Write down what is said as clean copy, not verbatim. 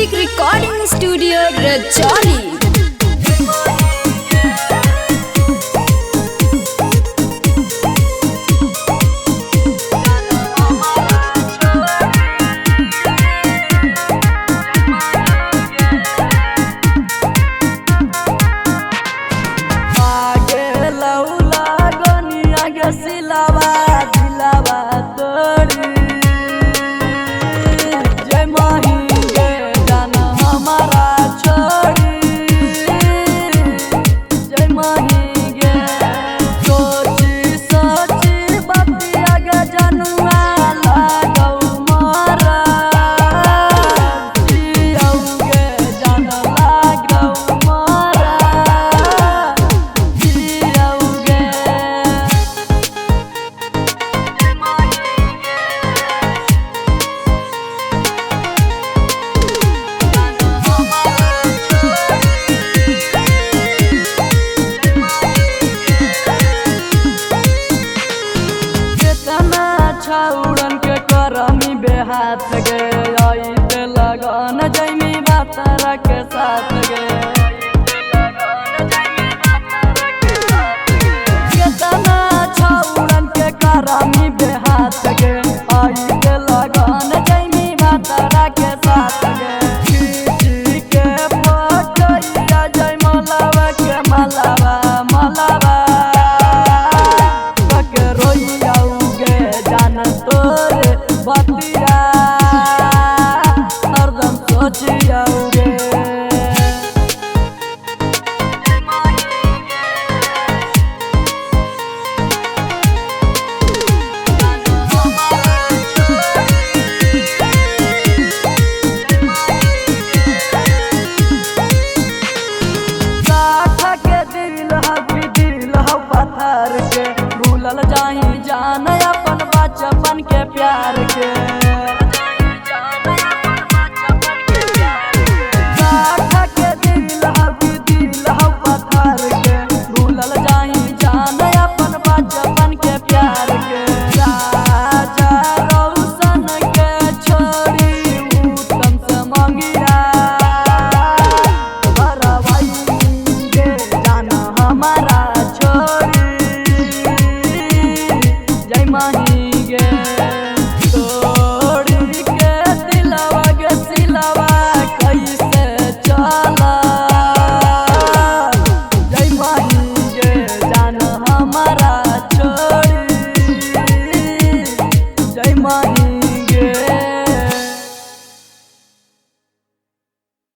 Music recording studio Rajauli. उड़न के करमी बेहाथ गे आई ते लगन जैमी बातरा के साथ गे केतना उड़न के करमी बेहाथ गे आई ते लगन जैमी बातरा के साथ गे खींची के पटैया जय मलावा के मलावा मलावा बतिया हरदम सोचियाओगे साठा के दिल हो पत्थर के भूलल जाही जान अपन बचपन के प्यार के साठा के दिल हो पत्थर के भूलल जाही जान अपन बचपन के प्यार के राजा रोशन के छोड़ी उत्तम से मंगिया भरवाई गे जाना हमारा छोड़ी जय माही गे तोड़ी के दिलवा गे सिलवा कैसे चला जय माही गे जान हमारा छोड़ी जय माही।